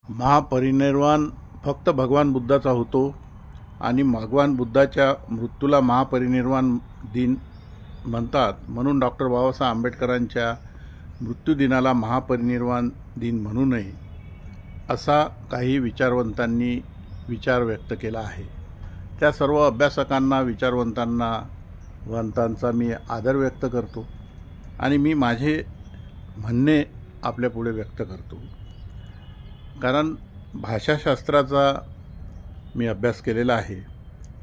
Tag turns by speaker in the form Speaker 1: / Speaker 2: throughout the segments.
Speaker 1: महापरिनिर्वाण फक्त भगवान बुद्धाचा होतो आणि भगवान बुद्धाच्या मृत्यूला महापरिनिर्वाण दिन म्हणतात, म्हणून डॉक्टर बाबासाहेब आंबेडकरांच्या मृत्यूदिनाला महापरिनिर्वाण दिन म्हणू नये असा काही विचारवंतांनी विचार व्यक्त केला आहे। त्या सर्व अभ्यासकांना विचारवंतांचा मी आदर व्यक्त करतो आणि मी माझे म्हणणे आपल्या पुढे व्यक्त करतो। कारण भाषाशास्त्राचा मी अभ्यास केलेला आहे,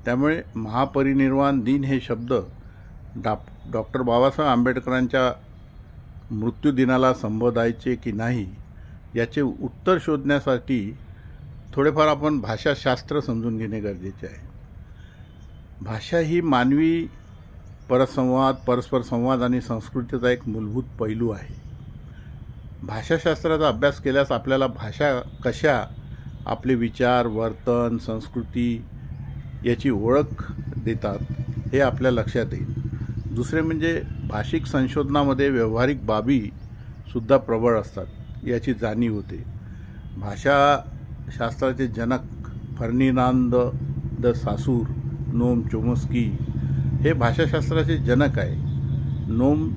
Speaker 1: त्यामुळे महापरिनिर्वाण दिन हे शब्द डॉक्टर बाबासाहेब आंबेडकरांच्या मृत्यूदिनाला संबोधायचे की नाही याचे उत्तर शोधण्यासाठी थोडेफार आपण भाषाशास्त्र समजून घेणे गरजेचे आहे। भाषा ही मानवी परस्पर संवाद आणि संस्कृतीचा एक मूलभूत पैलू आहे। भाषाशास्त्राचा अभ्यास केल्यास आपल्याला भाषा कशा आपले विचार, वर्तन, संस्कृती याची ओळख देतात हे आपल्या लक्षात येईल। दुसरे म्हणजे भाषिक संशोधनामध्ये व्यावहारिक बाबी सुद्धा प्रबळ असतात याची जाणीव होते। भाषाशास्त्राचे जनक फर्डिनांद द सासूर, नोम चोम्स्की हे भाषाशास्त्राचे जनक आहे। नोम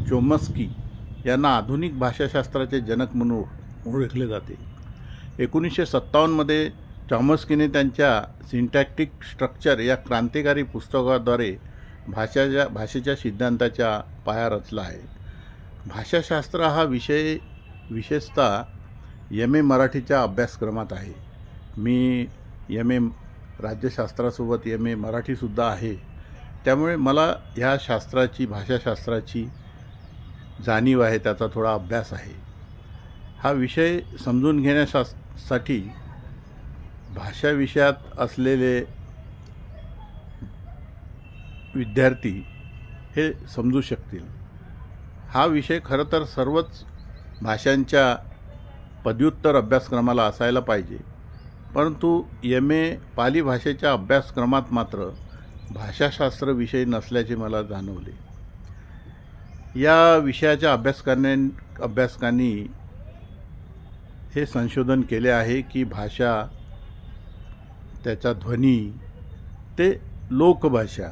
Speaker 1: चोम्स्की यांना आधुनिक भाषाशास्त्राचे जनक म्हणून ओळखले जाते। 1957 मध्ये चॉम्स्कीने त्यांच्या सिंटॅक्टिक स्ट्रक्चर या क्रांतिकारी पुस्तकाद्वारे भाषेच्या सिद्धांताचा पाया रचला आहे। भाषाशास्त्र हा विषय विशेषतः MA मराठीच्या अभ्यासक्रमात आहे। मी MA राज्यशास्त्रासोबत MA मराठीसुद्धा आहे, त्यामुळे मला ह्या भाषाशास्त्राची जाणीव आहे, त्याचा थोडा अभ्यास आहे। हा विषय समजून घेण्यासाठी भाषा विषयात असलेले विद्यार्थी हे समजू शकतील। हा विषय खरं तर सर्वच भाषांच्या पदव्युत्तर अभ्यासक्रमाला असायला पाहिजे, परंतु MA पाली भाषेच्या अभ्यासक्रमात मात्र भाषाशास्त्र विषय नसल्याचे मला जाणवले। या विषयाच्या अभ्यासकांनी हे संशोधन केले आहे की भाषा, त्याचा ध्वनी ते लोकभाषा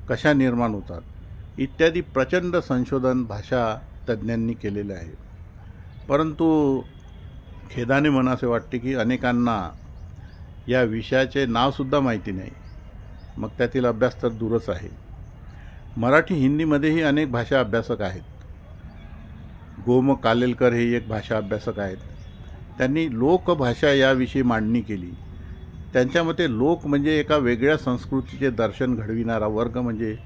Speaker 1: कशा निर्माण होतात इत्यादी प्रचंड संशोधन भाषा तज्ज्ञांनी केलेले आहे। परंतु खेदाने म्हणासे वाटते की अनेकांना या विषयाचे नावसुद्धा माहिती नाही, मग त्यातील अभ्यास तर दूरच आहे। मराठी हिंदीमध्येही अनेक भाषा अभ्यासक आहेत। गोम कालेलकर हे एक भाषा अभ्यासक आहेत। त्यांनी लोकभाषा याविषयी मांडणी केली। त्यांच्या मते लोक म्हणजे एका वेगळ्या संस्कृतीचे दर्शन घडविणारा वर्ग, म्हणजे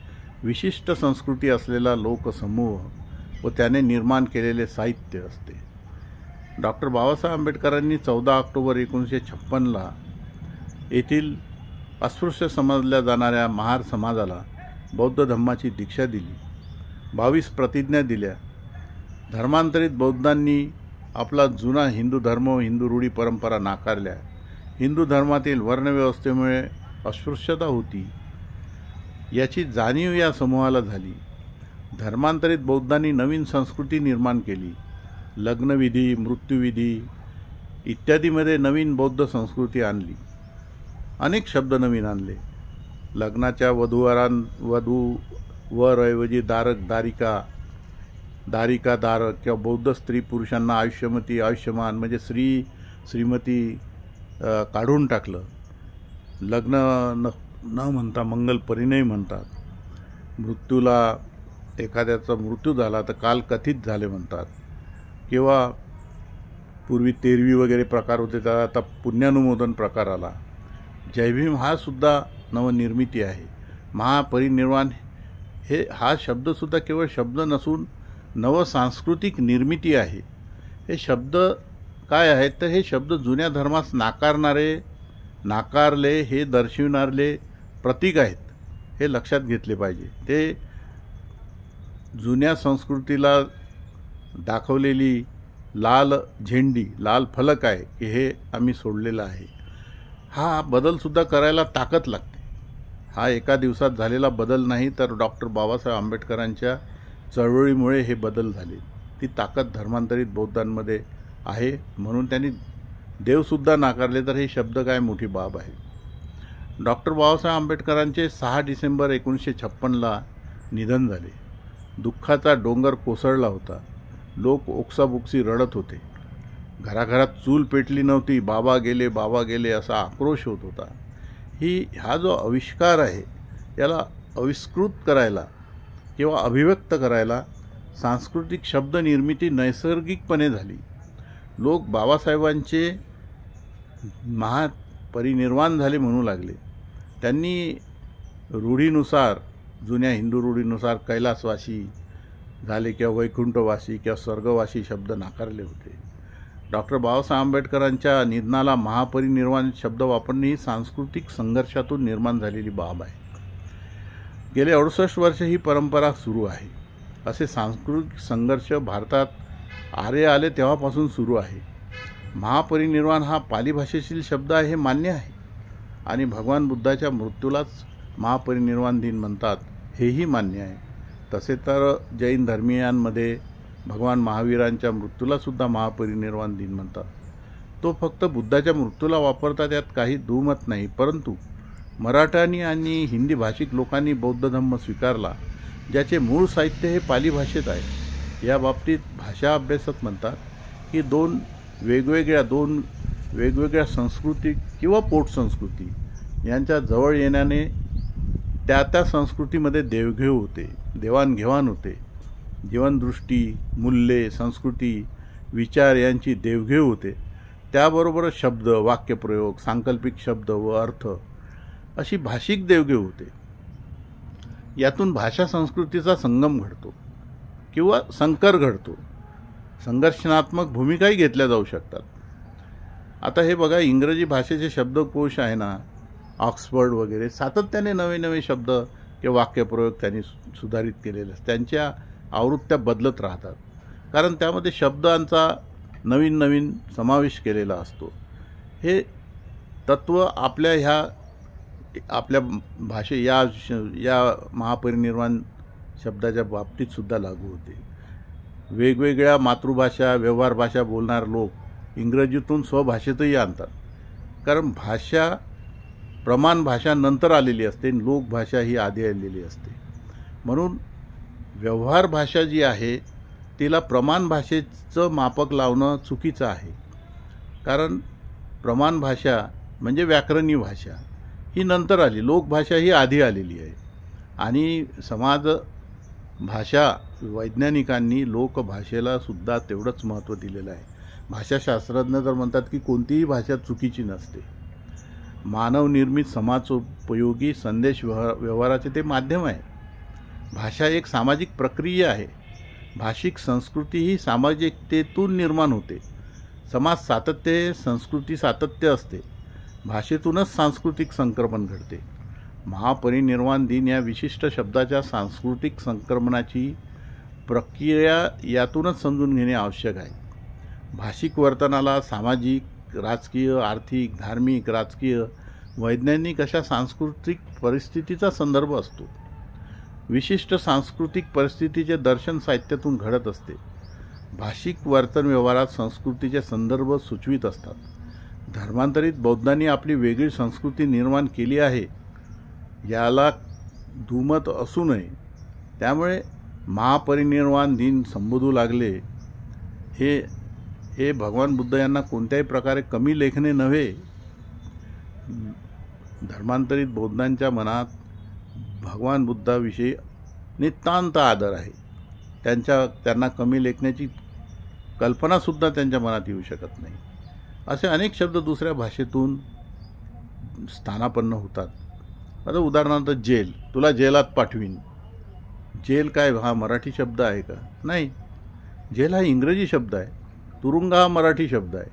Speaker 1: विशिष्ट संस्कृती असलेला लोकसमूह व त्याने निर्माण केलेले साहित्य असते। डॉक्टर बाबासाहेब आंबेडकरांनी 14 ऑक्टोबर 1956ला येथील अस्पृश्य समजल्या जाणाऱ्या महार समाजाला बौद्ध धम्माची दीक्षा दिली, 22 प्रतिज्ञा दिल्या। धर्मांतरित बौद्धांनी आपला जुना हिंदू धर्म व हिंदू रूढी परंपरा नाकारल्या। हिंदू धर्मातील वर्णव्यवस्थेमुळे अस्पृश्यता होती याची जाणीव या समूहाला झाली। धर्मांतरित बौद्धांनी नवीन संस्कृती निर्माण केली। लग्नविधी, मृत्यूविधी इत्यादीमध्ये नवीन बौद्ध संस्कृती आणली। अनेक शब्द नवीन आणले। लग्नाच्या वधूवरऐवजी दारक, दारिका दारक किंवा बौद्ध स्त्री पुरुषांना आयुष्यमती, आयुष्यमान म्हणजे श्रीमती काढून टाकलं। लग्न न म्हणता मंगल परिणय म्हणतात। मृत्यूला एखाद्याचा मृत्यू झाला तर काल कथित झाले म्हणतात, किंवा पूर्वी तेरवी वगैरे प्रकार होते तर आता पुण्यानुमोदन प्रकार आला। जय भीम हा सुद्धा नवनिर्मिती आहे। महापरिनिर्वाण हा शब्दसुद्धा केवळ शब्द नसून नवसांस्कृतिक निर्मिती आहे। हे शब्द काय आहेत तर हे शब्द जुन्या धर्मास नाकारले हे दर्शविणारे प्रतीक आहेत, हे लक्षात घेतले पाहिजे। ते जुन्या संस्कृतीला दाखवलेली लाल झेंडी, लाल फलक आहे की हे आम्ही सोडलेलं आहे। हा बदलसुद्धा करायला ताकद लागते। हा एका दिवसात झालेला बदल नाही, तर डॉक्टर बाबासाहेब आंबेडकरांच्या चळवळीमुळे हे बदल झाले। ती ताकद धर्मांतरित बौद्धांमध्ये आहे, म्हणून त्यांनी देवसुद्धा नाकारले तर हे शब्द काय मोठी बाब आहे. डॉक्टर बाबासाहेब आंबेडकरांचे 6 डिसेंबर 1956ला निधन झाले. दुःखाचा डोंगर कोसळला होता. लोक ओक्साबोक्सी रडत होते. घराघरात चूल पेटली नव्हती. बाबा गेले असा आक्रोश होत होता. हा जो आविष्कार आहे याला आविष्कृत करायला किंवा अभिव्यक्त करायला सांस्कृतिक शब्द निर्मिती नैसर्गिकपणे झाली. लोक बाबासाहेबांचे महापरिनिर्वाण झाले म्हणू लागले. त्यांनी रूढीनुसार, जुन्या हिंदू रूढीनुसार कैलासवासी झाले किंवा वैकुंठवासी किंवा स्वर्गवासी शब्द नाकारले होते. डॉक्टर बाबासाहेब आंबेडकरांच्या निधनाला महापरिनिर्वाण शब्द वापरणे ही सांस्कृतिक संघर्षातून निर्माण झालेली बाब आहे. गेले 68 वर्ष ही परंपरा सुरू आहे. असे सांस्कृतिक संघर्ष भारतात आर्य आले तेव्हापासून सुरू आहे. महापरिनिर्वाण हा पाली भाषेतील शब्द आहे हे मान्य आहे आणि भगवान बुद्धाच्या मृत्यूलाच महापरिनिर्वाण दिन म्हणतात हेही मान्य आहे. तसे तर जैन धर्मीयांमध्ये भगवान महावीरांच्या मृत्यूलासुद्धा महापरिनिर्वाण दिन म्हणतात. तो फक्त बुद्धाच्या मृत्यूला वापरतात यात काही दुमत नाही. परंतु मराठी आणि हिंदी भाषिक लोकांनी बौद्ध धम्म स्वीकारला ज्याचे मूळ साहित्य हे पाली भाषेत आहे. या बाबतीत भाषा अभ्यासक म्हणतात की दोन वेगवेगळ्या संस्कृती किंवा पोटसंस्कृती यांच्या जवळ येण्याने त्या संस्कृतीमध्ये देवाणघेवाण होते. जीवनदृष्टी, मूल्ये, संस्कृती, विचार यांची देवघेव होते. त्याबरोबर शब्द, वाक्यप्रयोग, सांकल्पिक शब्द व अर्थ अशी भाषिक देवघेव होते. यातून भाषा संस्कृतीचा संगम घडतो किंवा संकर घडतो. संघर्षणात्मक भूमिकाही घेतल्या जाऊ शकतात. आता हे बघा, इंग्रजी भाषेचे शब्दकोश आहे ना, ऑक्सफर्ड वगैरे, सातत्याने नवे शब्द किंवा वाक्यप्रयोग त्यांनी सुधारित केलेले असतात. त्यांच्या आवृत्त्या बदलत राहतात कारण त्यामध्ये शब्दांचा नवीन समावेश केलेला असतो. हे तत्त्व आपल्या भाषे या महापरिनिर्वाण शब्दाच्या बाबतीत सुद्धा लागू होते. वेगवेगळ्या मातृभाषा, व्यवहार भाषा बोलणारे लोक इंग्रजीतून स्वभाषेतही आणतात. कारण भाषा प्रमाण भाषा नंतर आलेली असते, लोकभाषा ही आधी आलेली असते. म्हणून व्यवहार भाषा जी आहे तिला प्रमाण भाषेचं मापक लावणं चुकीचं आहे. कारण प्रमाण भाषा म्हणजे व्याकरणी भाषा ही नंतर आली, लोकभाषा ही आधी आलेली आहे. आणि समाज भाषा वैज्ञानिकांनी लोकभाषेला सुद्धा तेवढंच महत्त्व दिलेलं आहे. भाषाशास्त्रज्ञ तर म्हणतात की कोणतीही भाषा चुकीची नसते. मानवनिर्मित समाजोपयोगी संदेश व्यवहाराचे ते माध्यम आहे. भाषा एक सामाजिक प्रक्रिया आहे. भाषिक संस्कृती ही सामाजिकतेतून निर्माण होते. समाज सातत्य, संस्कृती सातत्य असते. भाषेतूनच सांस्कृतिक संक्रमण घडते. महापरिनिर्वाण दिन या विशिष्ट शब्दाच्या सांस्कृतिक संक्रमणाची प्रक्रिया यातूनच समजून घेणे आवश्यक आहे. भाषिक वर्तनाला सामाजिक, राजकीय, आर्थिक, धार्मिक, राजकीय, वैज्ञानिक अशा सांस्कृतिक परिस्थितीचा संदर्भ असतो. विशिष्ट सांस्कृतिक परिस्थितीचे दर्शन साहित्यातून घडत असते. भाषिक वर्तन व्यवहारात संस्कृतीचे संदर्भ सुचवित असतात. धर्मांतरित बौद्धांनी आपली वेगळी संस्कृती निर्माण केली आहे याला दुमत असू नये. त्यामुळे महापरिनिर्वाण दिन संबोधू लागले हे भगवान बुद्ध यांना कोणत्याही प्रकारे कमी लेखणे नव्हे. धर्मांतरित बौद्धांच्या मनात भगवान बुद्धाविषयी नितांत आदर आहे. त्यांना कमी लेखण्याची कल्पनासुद्धा त्यांच्या मनात येऊ शकत नाही. असे अनेक शब्द दुसऱ्या भाषेतून स्थानापन्न होतात. आता उदाहरणार्थ जेल, तुला जेलात पाठवीन. जेल काय हा मराठी शब्द आहे का? नाही. जेल हा इंग्रजी शब्द आहे. तुरुंग हा मराठी शब्द आहे.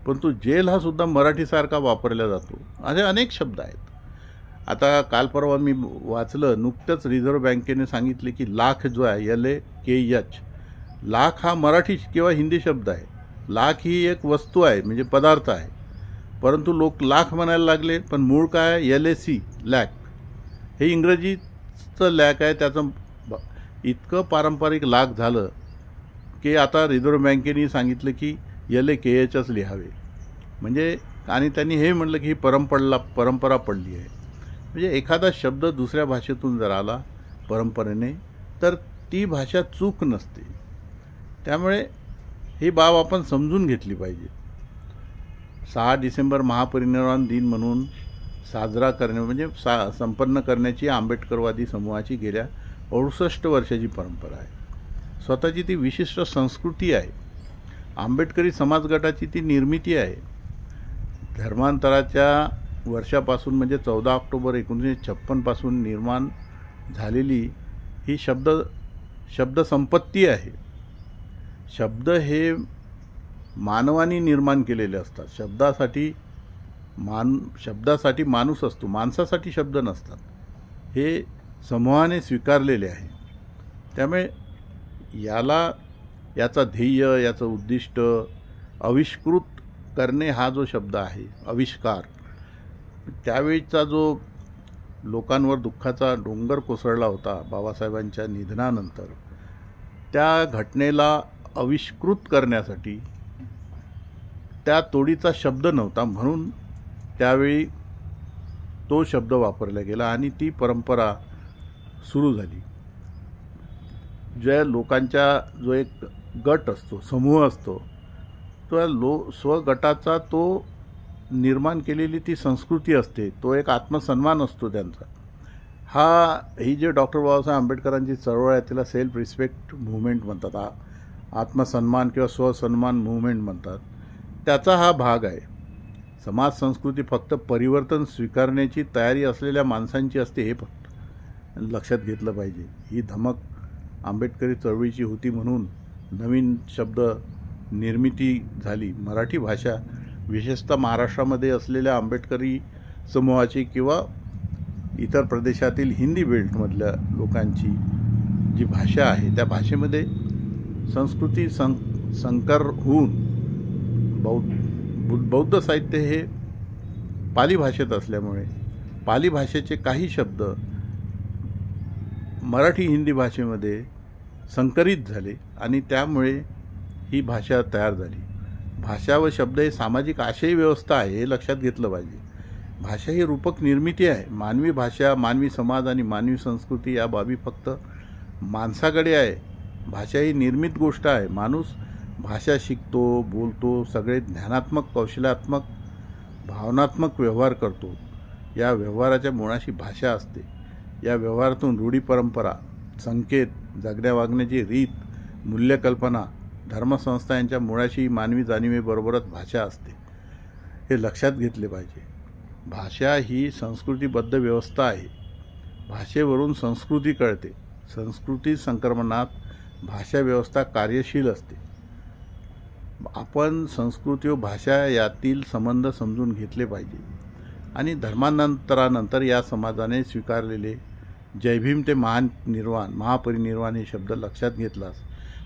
Speaker 1: परंतु जेल हा सुद्धा मराठीसारखा वापरला जातो. असे अनेक शब्द आहेत. आता काल परवा मी वाचलं, नुकतंच रिझर्व्ह बँकेने सांगितले की लाख जो आहे LAKH, लाख हा मराठी किंवा हिंदी शब्द आहे. लाख ही एक वस्तू आहे, म्हणजे पदार्थ आहे. परंतु लोक लाख म्हणायला लागले, पण मूळ काय LAC, लॅक. हे इंग्रजीचं लॅक आहे. त्याचं इतकं पारंपरिक लाख झालं की आता रिझर्व्ह बँकेने सांगितलं की LAKHच लिहावे. म्हणजे आणि त्यांनी हे म्हटलं की ही परंपरा पडली आहे. म्हणजे एखादा शब्द दुसऱ्या भाषेतून जर आला परंपरेने तर ती भाषा चूक नसते. त्यामुळे ही बाब आपण समजून घेतली पाहिजे. 6 डिसेंबर महापरिनिर्वाण दिन म्हणून साजरा करणे म्हणजे संपन्न करण्याची आंबेडकरवादी समूहाची गेल्या 68 वर्षाची परंपरा आहे. स्वतःची ती विशिष्ट संस्कृती आहे. आंबेडकरी समाज गटाची ती निर्मिती आहे. धर्मांतराच्या वर्षापासून म्हणजे 14 ऑक्टोबर 1956 पासून निर्माण झालेली ही शब्द संपत्ती आहे. शब्द हे मानवाने निर्माण केलेले असतात. शब्दासाठी माणूस असतो, माणसासाठी शब्द नसतात. हे समूहाने स्वीकारलेले आहे. त्यामुळे याचा ध्येय, याचं उद्दिष्ट आविष्कृत करणे हा जो शब्द आहे, आविष्कार, त्यावेळीचा जो लोकांवर दुःखाचा डोंगर कोसळला होता बाबासाहेबांच्या निधनानंतर, त्या घटनेला आविष्कृत करण्यासाठी त्या तोडीचा शब्द नव्हता, म्हणून त्यावेळी तो शब्द वापरला गेला आणि ती परंपरा सुरू झाली. ज्या लोकांचा जो एक गट असतो, समूह असतो, तो स्वगटाचा तो निर्माण केलेली ती संस्कृती असते, तो एक आत्मसन्मान असतो त्यांचा. ही जे डॉक्टर बाबासाहेब आंबेडकरांची चळवळ आहे तिला सेल्फ रिस्पेक्ट मूव्हमेंट म्हणतात, आत्मसन्मान किंवा स्वसन्मान मूव्हमेंट म्हणतात. त्याचा हा भाग आहे. समाज संस्कृती फक्त परिवर्तन स्वीकारण्याची तयारी असलेल्या माणसांची असते, हे फक्त लक्षात घेतलं पाहिजे. ही धमक आंबेडकरी चळवळीची होती म्हणून नवीन शब्द निर्मिती झाली. मराठी भाषा विशेषतः महाराष्ट्रामध्ये असलेल्या आंबेडकरी समूहाची किंवा इतर प्रदेशातील हिंदी बेल्टमधल्या लोकांची जी भाषा आहे त्या भाषेमध्ये संस्कृती संकर होऊन बौद्ध साहित्य हे पाली भाषेत असल्यामुळे पाली भाषेचे काही शब्द मराठी हिंदी भाषेमध्ये संकरित झाले आणि त्यामुळे ही भाषा तयार झाली. भाषा व शब्द हे सामाजिक आशय व्यवस्था आहे, हे लक्षात घेतलं पाहिजे. भाषा ही रूपक निर्मिती आहे. मानवी भाषा, मानवी समाज आणि मानवी संस्कृती या बाबी फक्त माणसाकडे आहे. भाषा ही निर्मित गोष्ट आहे. माणूस भाषा शिकतो, बोलतो, सगळे ज्ञानात्मक, कौशल्यात्मक, भावनात्मक व्यवहार करतो. या व्यवहाराच्या मुळाशी भाषा असते. या व्यवहारातून रूढी, परंपरा, संकेत, जगण्या वागण्याची रीत, मूल्यकल्पना, धर्मसंस्था यांच्या मुळाशी मानवी जाणीवेबरोबरच भाषा असते, हे लक्षात घेतले पाहिजे. भाषा ही संस्कृतीबद्ध व्यवस्था आहे. भाषेवरून संस्कृती कळते. संस्कृती संक्रमणात भाषा व्यवस्था कार्यशील असते. आपण संस्कृती व भाषा यातील संबंध समजून घेतले पाहिजे आणि धर्मांतरानंतर या समाजाने स्वीकारलेले जय भीम ते महापरिनिर्वाण हे शब्द लक्षात घेतलास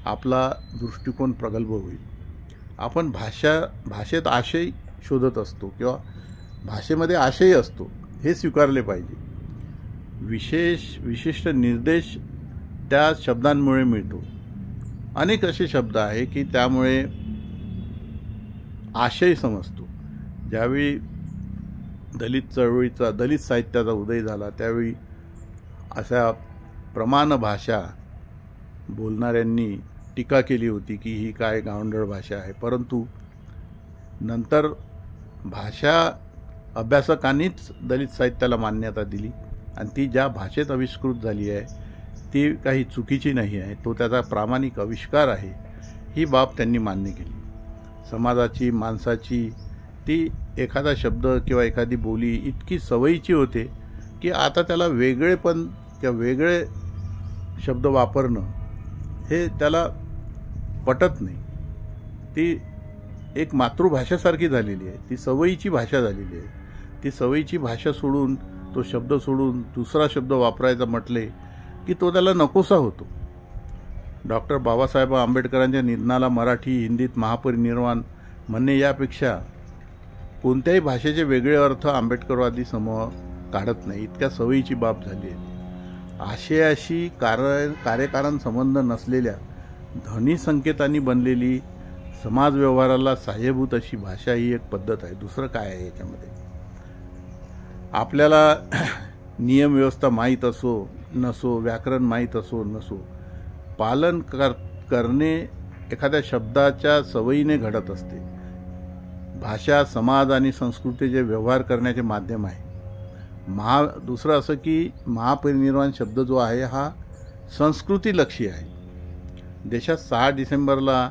Speaker 1: आपला दृष्टिकोन प्रगल्भ होईल. आपण भाषेत आशय शोधत असतो किंवा भाषेमध्ये आशय असतो, हे स्वीकारले पाहिजे. विशिष्ट निर्देश त्या शब्दांमुळे मिळतो. अनेक असे शब्द आहे की त्यामुळे आशय समजतो. ज्यावेळी दलित साहित्याचा उदय झाला त्यावेळी अशा प्रमाण भाषा बोलणाऱ्यांनी टीका केली होती की ही काय गावंढळ भाषा आहे. परंतु नंतर भाषा अभ्यासकांनीच दलित साहित्याला मान्यता दिली आणि ती ज्या भाषेत आविष्कृत झाली आहे ती काही चुकीची नाही आहे, तो त्याचा प्रामाणिक आविष्कार आहे, ही बाब त्यांनी मान्य केली. समाजाची, माणसाची ती एखादा शब्द किंवा एखादी बोली इतकी सवयीची होते की आता त्याला वेगळेपण किंवा वेगळे शब्द वापरणं हे त्याला पटत नाही. ती एक मातृभाषेसारखी झालेली आहे, ती सवयीची भाषा झालेली आहे. ती सवयीची भाषा सोडून, तो शब्द सोडून दुसरा शब्द वापरायचा म्हटले की तो त्याला नकोसा होतो. डॉक्टर बाबासाहेब आंबेडकरांच्या निधनाला मराठी हिंदीत महापरिनिर्वाण म्हणणे यापेक्षा कोणत्याही भाषेचे वेगळे अर्थ आंबेडकरवादी समूह काढत नाही, इतक्या सवयीची बाब झाली आहे. आशयाशी कार्यकारण संबंध नसलेल्या ध्वनी संकेतांनी बनलेली समाज व्यवहाराला सहाय्यभूत अशी भाषा ही एक पद्धत आहे. दुसरं काय आहे याच्यामध्ये? आपल्याला नियम व्यवस्था माहीत असो नसो, व्याकरण माहीत असो नसो, पालन करणे एखाद्या शब्दाच्या सवयीने घडत असते. भाषा समाज आणि संस्कृतीचे व्यवहार करण्याचे माध्यम आहे. दुसरं असं की महापरिनिर्वाण शब्द जो आहे हा संस्कृतीलक्षी आहे. देशात 6 डिसेंबरला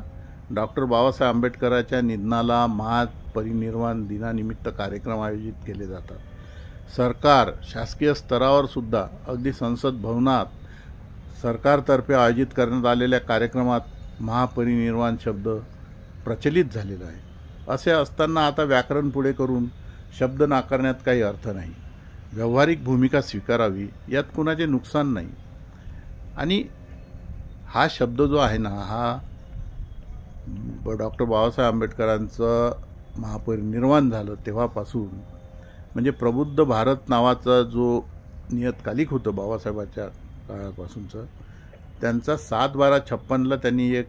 Speaker 1: डॉक्टर बाबासाहेब आंबेडकरांच्या निधनाला महापरिनिर्वाण दिनानिमित्त कार्यक्रम आयोजित केले जातात. सरकार शासकीय स्तरावर सुद्धा अगदी संसद भवनात सरकारतर्फे आयोजित करण्यात आलेल्या कार्यक्रमात महापरिनिर्वाण शब्द प्रचलित झालेला आहे. असे असताना आता व्याकरण पुढे करून शब्द नाकारण्यात काही अर्थ नाही. व्यावहारिक भूमिका स्वीकारावी, यात कुणाचे नुकसान नाही. आणि हा शब्द जो आहे ना, हा डॉक्टर बाबासाहेब आंबेडकरांचं महापरिनिर्वाण झालं तेव्हापासून, म्हणजे प्रबुद्ध भारत नावाचा जो नियतकालिक होतं बाबासाहेबांच्या काळापासूनचं, त्यांचा 7/12/56ला त्यांनी एक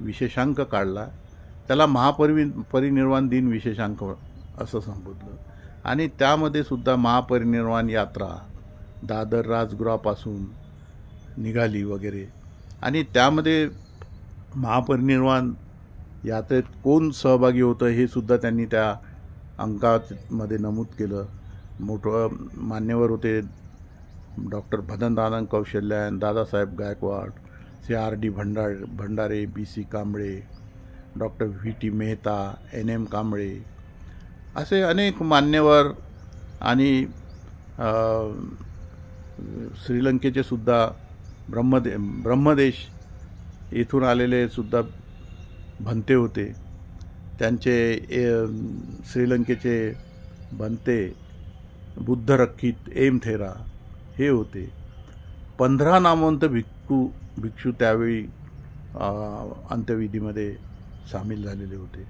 Speaker 1: विशेषांक काढला. त्याला महापरिनिर्वाण दिन विशेषांक असं संबोधलं. आणि त्यामध्ये सुद्धा महापरिनिर्वाण यात्रा दादर राजगृहापासून निघाली वगैरे. आणि त्यामध्ये महापरिनिर्वाण यात्रेत कोण सहभागी होतं हे सुद्धा त्यांनी त्या अंकामध्ये नमूद केलं. मोठं मान्यवर होते doctor Bhadantanand Kausalyayan, Dadasaheb Gaikwad, CR.D. Bhandare, BC Kamble, doctor VT Mehta, NM Kamble, असे अनेक मान्यवर. आणि श्रीलंकेचे सुद्धा ब्रह्मदेश येथून आलेले सुद्धा भंते होते. त्यांचे श्रीलंकेचे भंते बुद्धरक्षित एम थेरा हे होते. 15 नामवंत भिक्षू त्यावेळी अंत्यविधीमध्ये सामील झालेले होते.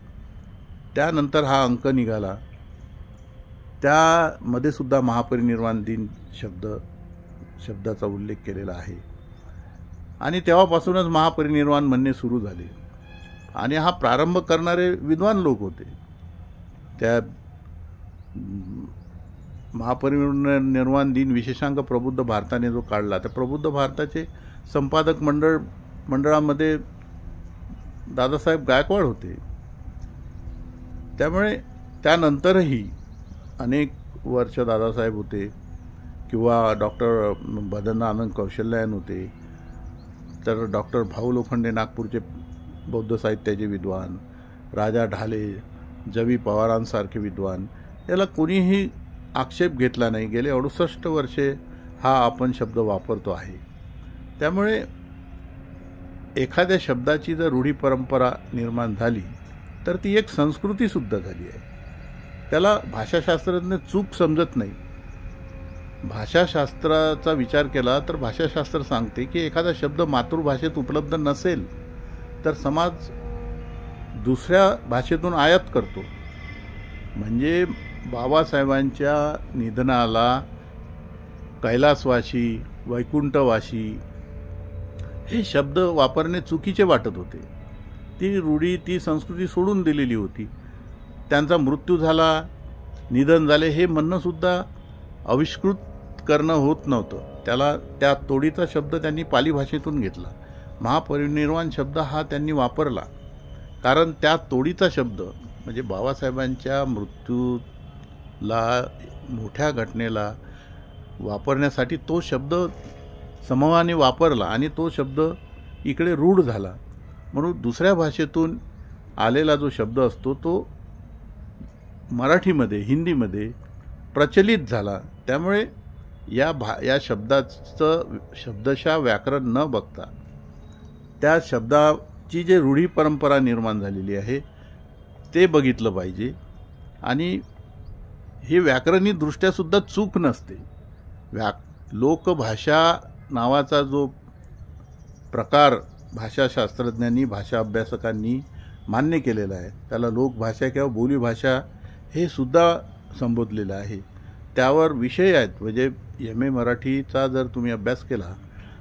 Speaker 1: त्यानंतर हा अंक निघाला, त्यामध्ये सुद्धा महापरिनिर्वाण दिन शब्दाचा उल्लेख केलेला आहे. आणि तेव्हापासूनच महापरिनिर्वाण म्हणणे सुरू झाले. आणि हा प्रारंभ करणारे विद्वान लोक होते. त्या महापरिनिर्वाण दिन विशेषांक प्रबुद्ध भारताने जो काढला, त्या प्रबुद्ध भारताचे संपादक मंडळामध्ये दादासाहेब गायकवाड होते. त्यामुळे त्यानंतरही अनेक वर्ष दादासाहेब होते, किंवा डॉक्टर भदंतानंद कौशल्यान होते, तर डॉक्टर भाऊ लोखंडे नागपूरचे बौद्ध साहित्याचे विद्वान, राजा ढाले, जवी पवारांसारखे विद्वान, याला कोणीही आक्षेप घेतला नाही. गेले 68 वर्षे हा आपण शब्द वापरतो आहे. त्यामुळे एखाद्या शब्दाची जर रूढी परंपरा निर्माण झाली तर ती एक संस्कृतीसुद्धा झाली आहे. त्याला भाषाशास्त्रज्ञ चूक समजत नाही. भाषाशास्त्राचा विचार केला तर भाषाशास्त्र सांगते की एखादा शब्द मातृभाषेत उपलब्ध नसेल तर समाज दुसऱ्या भाषेतून आयात करतो. म्हणजे बाबासाहेबांच्या निधनाला कैलासवासी, वैकुंठवासी हे शब्द वापरणे चुकीचे वाटत होते. ती रूढी, ती संस्कृती सोडून दिलेली होती. त्यांचा मृत्यू झाला, निधन झाले हे म्हणणंसुद्धा आविष्कृत करणं होत नव्हतं. त्या तोडीचा शब्द त्यांनी पाली भाषेतून घेतला. महापरिनिर्वाण शब्द हा त्यांनी वापरला कारण त्या तोडीचा शब्द म्हणजे बाबासाहेबांच्या मृत्यूला, मोठ्या घटनेला वापरण्यासाठी तो शब्द समूहाने वापरला आणि तो शब्द इकडे रूढ झाला. म्हणून दुसऱ्या भाषेतून आलेला जो शब्द असतो तो मराठीमध्ये, हिंदीमध्ये प्रचलित झाला. त्यामुळे या शब्दाचं शब्दशः व्याकरण न बघता त्या शब्दाची जे रूढी परंपरा निर्माण झालेली आहे ते बघितलं पाहिजे. आणि हे व्याकरणी दृष्ट्यासुद्धा चूक नसते. लोकभाषा नावाचा जो प्रकार भाषाशास्त्रज्ञांनी, भाषा अभ्यासकांनी मान्य केलेला आहे, त्याला लोकभाषा किंवा बोलीभाषा हे सुद्धा संबोधलेलं आहे. त्यावर विषय आहेत. म्हणजे MA मराठीचा जर तुम्ही अभ्यास केला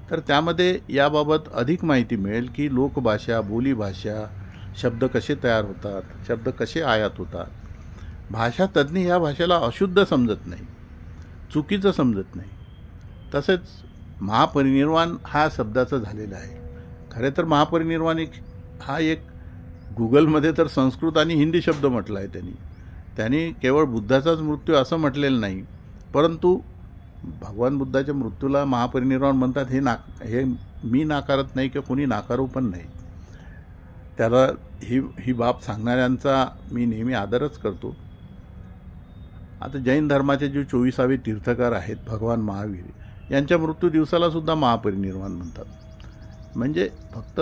Speaker 1: तर त्यामध्ये याबाबत अधिक माहिती मिळेल की लोकभाषा, बोलीभाषा शब्द कसे तयार होतात, शब्द कसे आयात होतात. भाषा तज्ज्ञ ह्या भाषेला अशुद्ध समजत नाही, चुकीचं समजत नाही. तसेच महापरिनिर्वाण हा शब्दाचं झालेला आहे. खरे तर महापरिनिर्वाण हा एक गुगलमध्ये तर संस्कृत आणि हिंदी शब्द म्हटला आहे त्यांनी केवळ बुद्धाचाच मृत्यू असं म्हटलेलं नाही, परंतु भगवान बुद्धाच्या मृत्यूला महापरिनिर्वाण म्हणतात हे मी नाकारत नाही किंवा कोणी नाकारू पण नाही. त्याला ही बाब सांगणाऱ्यांचा मी नेहमी आदरच करतो. आता जैन धर्माचे जे 24वे तीर्थकार आहेत भगवान महावीर यांच्या मृत्यू दिवसाला सुद्धा महापरिनिर्वाण म्हणतात. म्हणजे फक्त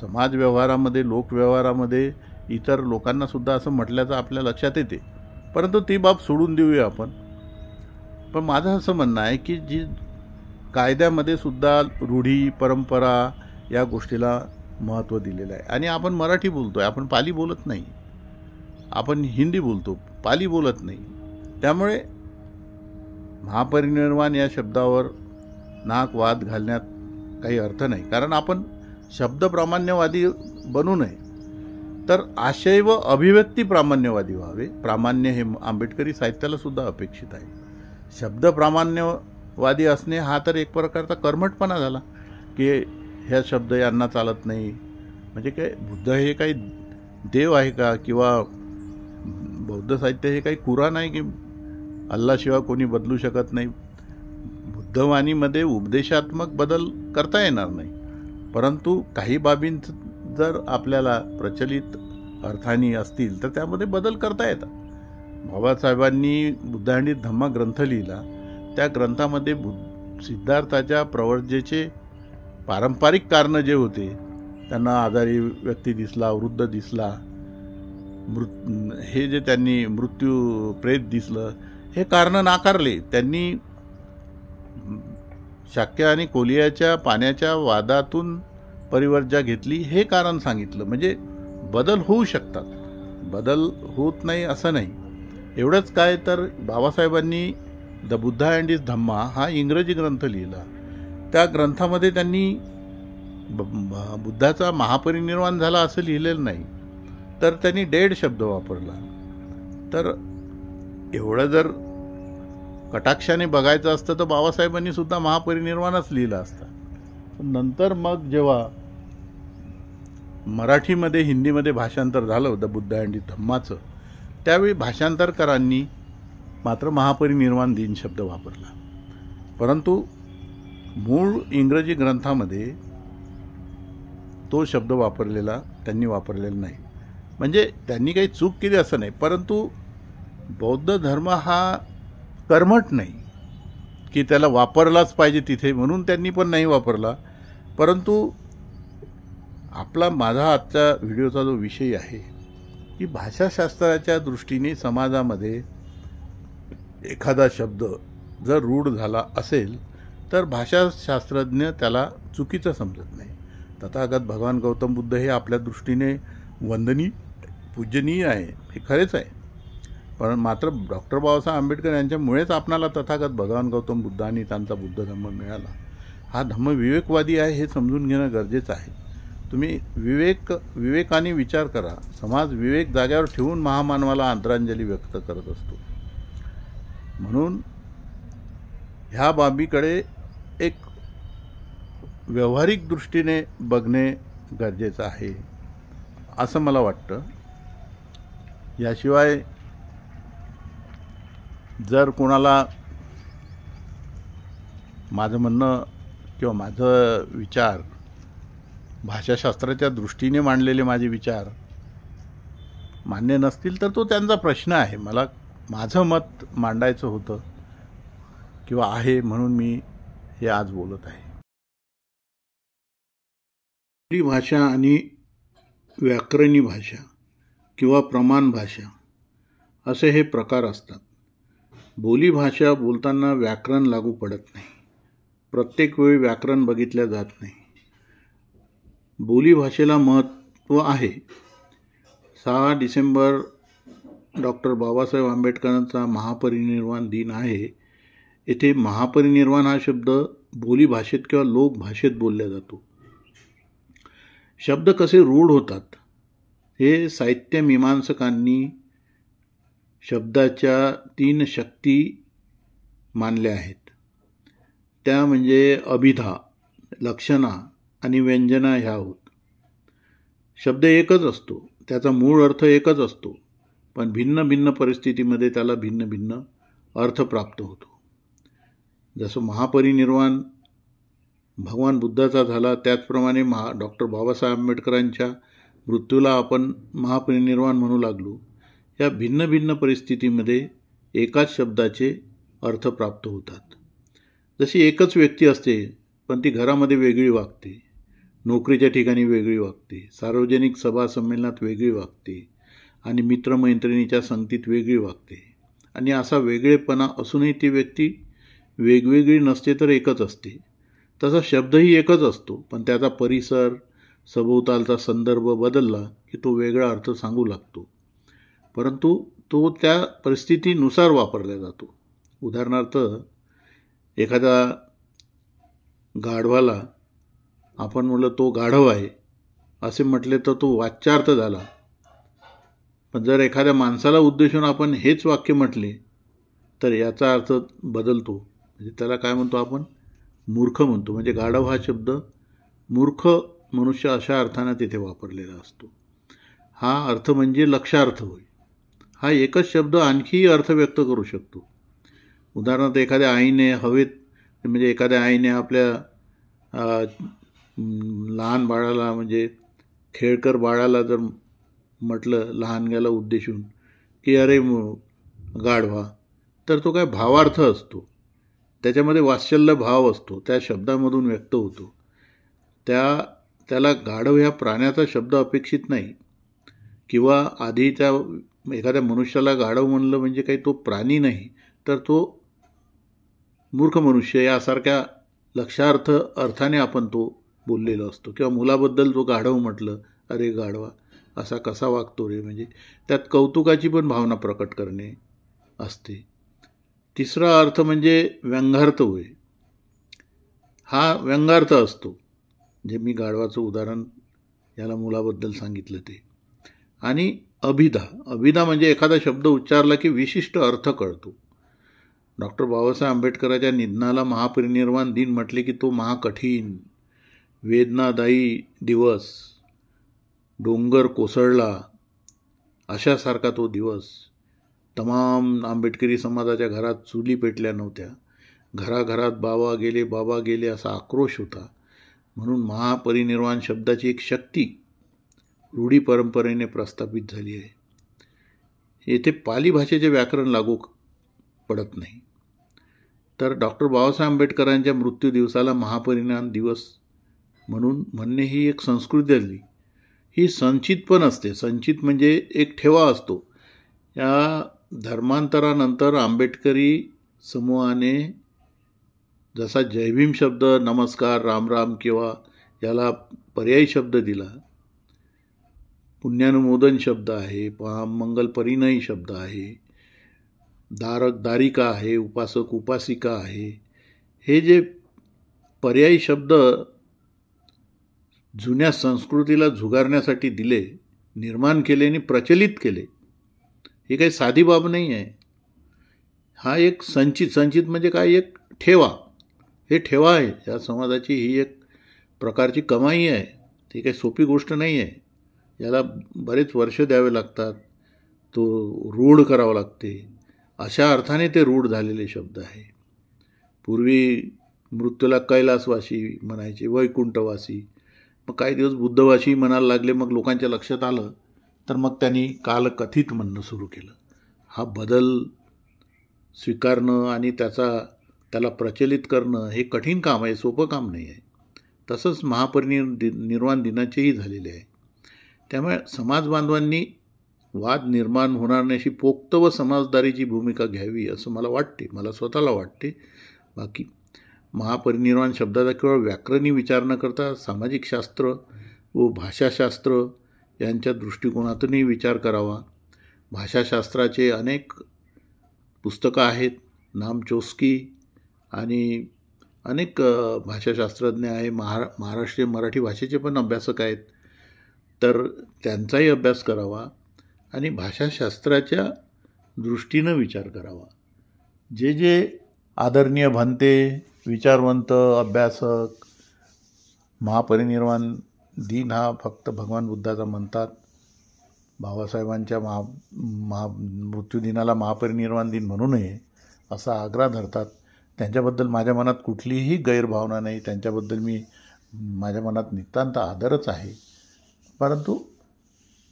Speaker 1: समाज व्यवहारामध्ये, लोकव्यवहारामध्ये इतर लोकांना सुद्धा असं म्हटल्याचं आपल्या लक्षात येते, परंतु ती बाब सोडून देऊया आपण. पण माझं असं म्हणणं आहे की जी कायद्यामध्ये सुद्धा रूढी परंपरा या गोष्टीला महत्त्व दिलेलं आहे. आणि आपण मराठी बोलतो आहे, आपण पाली बोलत नाही, आपण हिंदी बोलतो, पाली बोलत नाही. त्यामुळे महापरिनिर्वाण या शब्दावर नाक वाद घालण्यात काही अर्थ नाही. कारण आपण शब्दप्रामाण्यवादी बनू नये, तर आशय व अभिव्यक्ती प्रामाण्यवादी व्हावे. प्रामाण्य हे आंबेडकरी साहित्याला सुद्धा अपेक्षित आहे. शब्दप्रामाण्यवादी असणे हा तर एक प्रकारचा कर्मठपणा झाला की ह्या शब्द यांना चालत नाही. म्हणजे काय बुद्ध हे काही देव आहे का, किंवा बौद्ध साहित्य हे काही कुराण आहे की अल्लाशिवाय कोणी बदलू शकत नाही. बुद्धवाणीमध्ये उपदेशात्मक बदल करता येणार नाही, परंतु काही बाबींत जर आपल्याला प्रचलित अर्थानी असतील तर त्यामध्ये बदल करता येतात. बाबासाहेबांनी बुद्धांडी धम्मा ग्रंथ लिहिला. त्या ग्रंथामध्ये सिद्धार्थाच्या प्रवर्जेचे पारंपरिक कारणं जे होते, त्यांना आजारी व्यक्ती दिसला, वृद्ध दिसला, हे जे त्यांनी मृत्यू प्रेत दिसलं, हे कारणं नाकारले. त्यांनी शाक्य आणि कोलियाच्या पाण्याच्या वादातून परिवर्जा घेतली हे कारण सांगितलं. म्हणजे बदल होऊ शकतात, बदल होत नाही असं नाही. एवढंच काय तर बाबासाहेबांनी द बुद्धा अँड हिज धम्मा हा इंग्रजी ग्रंथ लिहिला. त्या ग्रंथामध्ये त्यांनी बुद्धाचा महापरिनिर्वाण झाला असं लिहिलेलं नाही, तर त्यांनी डेड शब्द वापरला. तर एवढं जर कटाक्षाने बघायचं असतं तर बाबासाहेबांनी सुद्धा महापरिनिर्वाणच लिहिलं असतं. नंतर मग जेव्हा मराठीमध्ये हिंदीमध्ये भाषांतर झालं द बुद्ध अँड हिज धम्माचं, त्यावेळी भाषांतरकारांनी मात्र महापरिनिर्वाण दिन शब्द वापरला, परंतु मूळ इंग्रजी ग्रंथामध्ये तो शब्द त्यांनी वापरलेला नाही. म्हणजे त्यांनी काही चूक केली असं नाही, परंतु बौद्ध धर्म हा कर्मठ नाही की त्याला वापरलाच पाहिजे तिथे, म्हणून त्यांनी पण नाही वापरला. परंतु माझा आजच्या व्हिडिओचा जो विषय आहे की भाषाशास्त्राच्या दृष्टीने समाजामध्ये एखादा शब्द जर रूढ झाला असेल तर भाषाशास्त्रज्ञ त्याला चुकीचं समजत नाही. तथागत भगवान गौतम बुद्ध हे आपल्या दृष्टीने वंदनीय पूजनीय आहे, हे खरेच आहे. पण मात्र डॉक्टर बाबासाहेब आंबेडकर यांच्यामुळेच आपणाला तथागत भगवान गौतम बुद्ध आणि त्यांचा बुद्ध धम्म मिळाला. हा धम्म विवेकवादी आहे हे समजून घेणं गरजेचं आहे. तुम्ही विवेकाने विचार करा. समाज विवेक जाग्यावर ठेवून महामानवाला आदरांजली व्यक्त करत असतो. म्हणून ह्या बाबीकडे एक व्यावहारिक दृष्टीने बघणे गरजेचं आहे असं मला वाटतं. याशिवाय जर कोणाला माझं म्हणणं किंवा माझं विचार भाषाशास्त्राच्या दृष्टीने मांडलेले माझे विचार मान्य नसतील तर तो त्यांचा प्रश्न आहे. मला माझं मत मांडायचं होतं किंवा आहे, म्हणून मी हे आज बोलत आहे. बोली भाषा आणि व्याकरणी भाषा किंवा प्रमाण भाषा असे हे प्रकार असतात. बोली भाषा बोलताना व्याकरण लागू पडत नाही. प्रत्येक वेळी व्याकरण बघितल्या जात नाही. बोली भाषेला महत्त्व आहे. 6 डिसेंबर डॉक्टर बाबासाहेब आंबेडकरांचा महापरिनिर्वाण दिन आहे. येथे महापरिनिर्वाण हा शब्द बोली भाषेत किंवा लोकभाषेत बोलला जातो. शब्द कसे रूढ होतात हे साहित्य मीमांसकांनी शब्दाच्या 3 शक्ती मानल्या आहेत. त्या म्हणजे अभिधा, लक्षणा आणि व्यंजना ह्या होत. शब्द एकच असतो, त्याचा मूळ अर्थ एकच असतो, पण भिन्न भिन्न परिस्थितीमध्ये त्याला भिन्न भिन्न अर्थ प्राप्त होतो. जसं महापरिनिर्वाण भगवान बुद्धाचा झाला, त्याचप्रमाणे डॉक्टर बाबासाहेब आंबेडकरांच्या मृत्यूला आपण महापरिनिर्वाण म्हणू लागलो. या भिन्न भिन्न परिस्थितीमध्ये एकाच शब्दाचे अर्थ प्राप्त होतात. जशी एकच व्यक्ती असते, पण ती घरामध्ये वेगळी वागते, नोकरीच्या ठिकाणी वेगळी वागते, सार्वजनिक सभा संमेलनात वेगळी वागते आणि मित्रमैत्रिणीच्या संगतीत वेगळी वागते. आणि असा वेगळेपणा असूनही ती व्यक्ती वेगवेगळी नसते तर एकच असते. तसा शब्दही एकच असतो, पण त्याचा परिसर, सभोवतालचा संदर्भ बदलला की तो वेगळा अर्थ सांगू लागतो, परंतु तो त्या परिस्थितीनुसार वापरला जातो. उदाहरणार्थ, एखाद्या गाढवाला आपण म्हटलं तो गाढव आहे असे म्हटले तर तो वाच्यार्थ झाला. पण जर एखाद्या माणसाला उद्देशून आपण हेच वाक्य म्हटले तर याचा अर्थ बदलतो. म्हणजे त्याला काय म्हणतो आपण? मूर्ख म्हणतो. म्हणजे गाढव हा शब्द मूर्ख मनुष्य अशा अर्थानं तिथे वापरलेला असतो. हा अर्थ म्हणजे लक्षार्थ होय. हा एकच शब्द आणखी अर्थ व्यक्त करू शकतो. उदाहरणार्थ, एखाद्या आईने म्हणजे एखाद्या आईने आपल्या लहान बाळाला, म्हणजे खेळकर बाळाला जर म्हटलं लहानग्याला उद्देशून की अरे गाढवा, तर तो काय भावार्थ असतो, त्याच्यामध्ये वात्सल्य भाव असतो, त्या शब्दामधून व्यक्त होतो. त्याला गाढव ह्या प्राण्याचा शब्द अपेक्षित नाही. किंवा आधी त्या एखाद्या मनुष्याला गाढव म्हणलं म्हणजे काही तो प्राणी नाही, तर तो मूर्ख मनुष्य यासारख्या लक्षार्थ अर्थाने आपण तो बोललेलो असतो. किंवा मुलाबद्दल जो गाढव म्हटलं, अरे गाढवा असा कसा वागतो रे, म्हणजे त्यात कौतुकाची पण भावना प्रकट करणे असते. तिसरा अर्थ म्हणजे व्यंगार्थ होय. हा व्यंगार्थ असतो, जे मी गाढवाचं उदाहरण याला मुलाबद्दल सांगितलं ते. आणि अभिधा म्हणजे एखादा शब्द उच्चारला की विशिष्ट अर्थ कळतो. डॉक्टर बाबासाहेब आंबेडकरांच्या निधनाला महापरिनिर्वाण दिन म्हटले की तो महाकठीण, वेदनादायी दिवस, डोंगर कोसळला अशासारखा तो दिवस. तमाम आंबेडकरी समाजाच्या घरात चुली पेटल्या नव्हत्या, घराघरात बाबा गेले असा आक्रोश होता. म्हणून महापरिनिर्वाण शब्दाची एक शक्ती रूढी परंपरेने प्रस्थापित झाली आहे. येथे पाली भाषेचे व्याकरण लागू पडत नाही. तर डॉक्टर बाबासाहेब आंबेडकरांच्या मृत्यू दिवसाला महापरिनिर्वाण दिवस म्हणून म्हणणे ही एक संस्कृती झाली. ही संचित पण असते. संचित म्हणजे एक ठेवा असतो. या धर्मांतरानंतर आंबेडकरी समूहाने जसा जयभीम शब्द, नमस्कार, राम किंवा याला पर्यायी शब्द दिला, पुण्यानुमोदन शब्द आहे, मंगल परिणयी शब्द आहे, दारिका आहे, उपासक उपासिका आहे. हे जे पर्यायी शब्द जुन्या संस्कृतीला झुगारण्यासाठी दिले, निर्माण केले आणि प्रचलित केले, ही काही साधी बाब नाही आहे. हा एक संचित म्हणजे काय? एक ठेवा. हे ठेवा आहे. या समाजाची ही एक प्रकारची कमाई आहे. ती काही सोपी गोष्ट नाही आहे. याला बरेच वर्ष द्यावे लागतात. तो रूढ करावा लागते. अशा अर्थाने ते रूढ झालेले शब्द आहे. पूर्वी मृत्यूला कैलासवासी म्हणायचे, वैकुंठवासी. मग काही दिवस बुद्धवासी म्हणायला लागले. मग लोकांच्या लक्षात आलं, तर मग त्यांनी कालकथित म्हणणं सुरू केलं. हा बदल स्वीकारणं आणि त्याला प्रचलित करणं हे कठीण काम आहे, सोपं काम नाही आहे. तसंच महापरिनिर्वाण दिनाचेही झालेले आहे. त्यामुळे समाज बांधवांनी वाद निर्माण होणार नाही अशी पोक्त व समजदारीची भूमिका घ्यावी असं मला वाटते, मला स्वतःला वाटते. बाकी महापरिनिर्वाण शब्दाचा केवळ व्याकरणी विचार न करता सामाजिक शास्त्र व भाषाशास्त्र यांच्या दृष्टिकोनातूनही विचार करावा. भाषाशास्त्राचे अनेक पुस्तकं आहेत. नाम चोस्की आणि अनेक भाषाशास्त्रज्ञ आहे. महाराष्ट्रीय मराठी भाषेचे पण अभ्यासक आहेत. तर त्यांचाही अभ्यास करावा आणि भाषाशास्त्राच्या दृष्टीनं विचार करावा. जे जे आदरणीय भंते, विचारवंत, अभ्यासक, महापरिनिर्वाण दिन हा फक्त भगवान बुद्धाचा म्हणतात, बाबासाहेबांच्या मृत्यूदिनाला महापरिनिर्वाण दिन म्हणू नये असा आग्रह धरतात, त्यांच्याबद्दल माझ्या मनात कुठलीही गैरभावना नाही. त्यांच्याबद्दल माझ्या मनात नितांत आदरच आहे. परंतु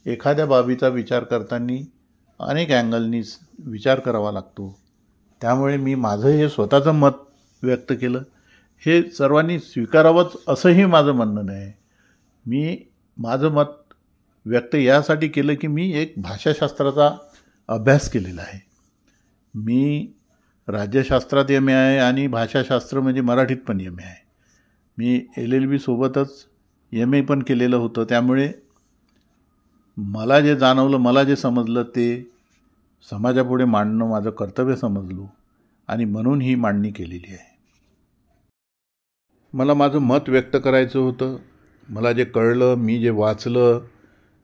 Speaker 1: एखाद्या बाबीचा विचार करताना अनेक अँगलनी विचार करावा लागतो. त्यामुळे मी माझं हे स्वतःचं मत व्यक्त केलं. हे सर्वांनी स्वीकारावंच असंही माझं म्हणणं नाही. मी माझं मत व्यक्त यासाठी केलं की मी एक भाषाशास्त्राचा अभ्यास केलेला आहे. मी राज्यशास्त्रात MA आहे आणि भाषाशास्त्र म्हणजे मराठीत पण MA आहे. मी LLB सोबतच MA पण केलेलं होतं. त्यामुळे मला जे जाणवलं, मला जे समजलं ते समाजापुढे मांडणं माझं कर्तव्य समजलो आणि म्हणून ही मांडणी केलेली आहे. मला माझं मत व्यक्त करायचं होतं. मला जे कळलं, मी जे वाचलं,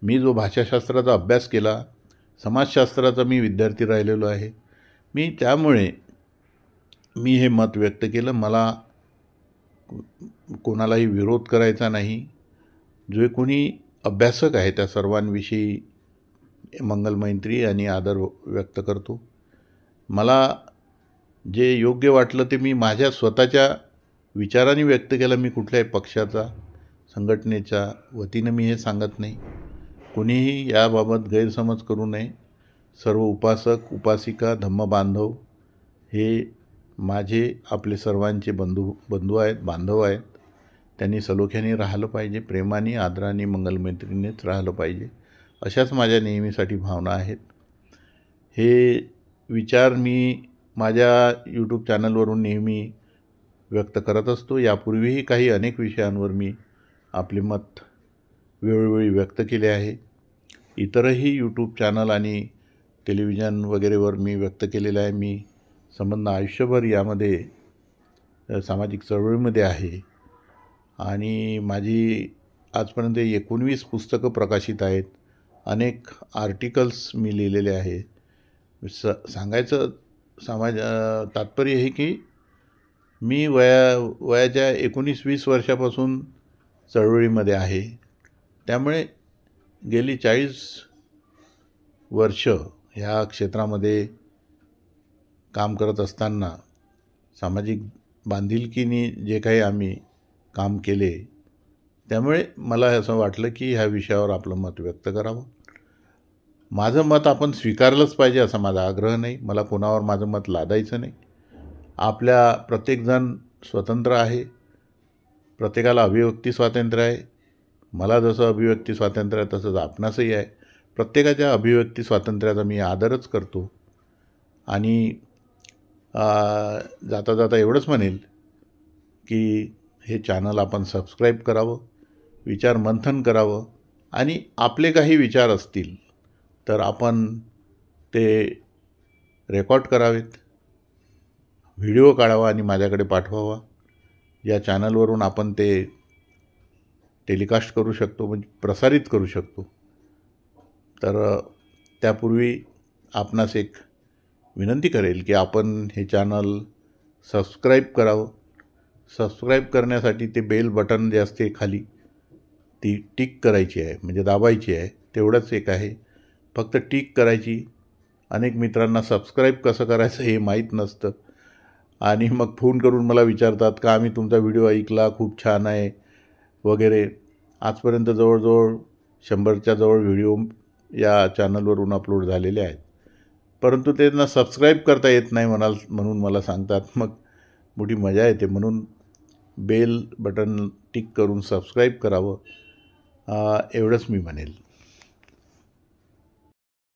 Speaker 1: मी जो भाषाशास्त्राचा अभ्यास केला, समाजशास्त्राचा मी विद्यार्थी राहिलेलो आहे, त्यामुळे मी हे मत व्यक्त केलं. मला कोणालाही विरोध करायचा नाही. जे कोणी अभ्यासक आहे त्या सर्वांविषयी मंगलमैत्री आणि आदर व्यक्त करतो. मला जे योग्य वाटलं ते मी माझ्या स्वतःच्या विचारांनी व्यक्त केलं. मी कुठल्याही पक्षाचा, संघटनेच्या वतीनं मी हे सांगत नाही. कोणीही याबाबत गैरसमज करू नये. सर्व उपासक, उपासिका, धम्मबांधव हे माझे, आपले सर्वांचे बंधू आहेत, बांधव आहेत. त्यांनी सलोख्याने राहिलं पाहिजे, प्रेमाने, आदराने, मंगलमैत्रीनेच राहिलं पाहिजे, अशाच माझ्या नेहमीसाठी भावना आहेत. हे विचार मी माझ्या YouTube चॅनलवरून नेहमी व्यक्त करत असतो. यापूर्वीही अनेक विषयांवर मी आपले मत वेळोवेळी व्यक्त केले आहे. इतरही YouTube चॅनल आणि टेलिव्हिजन वगैरेवर मी व्यक्त केलेलं आहे. मी संबंध आयुष्यभर यामध्ये सामाजिक चळवळीमध्ये आहे आणि माझी आजपर्यंत 19 पुस्तकं प्रकाशित आहेत. अनेक आर्टिकल्स मी लिहिलेले आहे. सांगायचं तात्पर्य हे की मी वयाच्या 19-20 वर्षापासून चळवळीमध्ये आहे. त्यामुळे गेली 40 वर्ष ह्या क्षेत्रामध्ये काम करत असताना सामाजिक बांधिलकीने जे काही आम्ही काम केले, त्यामुळे मला असं वाटलं की ह्या विषयावर आपलं मत व्यक्त करावं. माझं मत आपण स्वीकारलंच पाहिजे असा माझा आग्रह नाही. मला कोणावर माझं मत लादायचं नाही. प्रत्येकजण स्वतंत्र आहे. प्रत्येकाला अभिव्यक्ती स्वातंत्र्य आहे. मला जसं अभिव्यक्ती स्वातंत्र्य आहे तसंच आपणासही आहे. प्रत्येकाच्या अभिव्यक्ती स्वातंत्र्याचा मी आदरच करतो. आणि जाता जाता एवढंच म्हणेल की हे चॅनल आपण सबस्क्राईब करावं, विचार मंथन करावं आणि आपले काही विचार असतील तर आपण ते रेकॉर्ड करावेत, व्हिडिओ काढावा आणि माझ्याकडे पाठवावा. या चॅनलवरून आपण ते टेलिकास्ट करू शकतो, म्हणजे प्रसारित करू शकतो. तर त्यापूर्वी आपणास एक विनंती करेल की आपण हे चॅनल सबस्क्राईब करावं. सबस्क्राईब करण्यासाठी ते बेल बटन जे असते खाली, ती टिक करायची आहे, म्हणजे दाबायची आहे. तेवढंच एक आहे, फक्त टिक करायची. अनेक मित्रांना सबस्क्राईब कसं करायचं हे माहीत नसतं आणि मग फोन करून मला विचारतात का आम्ही तुमचा व्हिडिओ ऐकला, खूप छान आहे वगैरे. आजपर्यंत जवळजवळ 100च्या जवळ व्हिडिओ या चॅनलवरून अपलोड झालेले आहेत, परंतु त्यांना सबस्क्राईब करता येत नाही म्हणून मला सांगतात. मग मोठी मजा येते. म्हणून बेल बटन टिक करून सबस्क्राईब करावं एवढंच मी म्हणेल.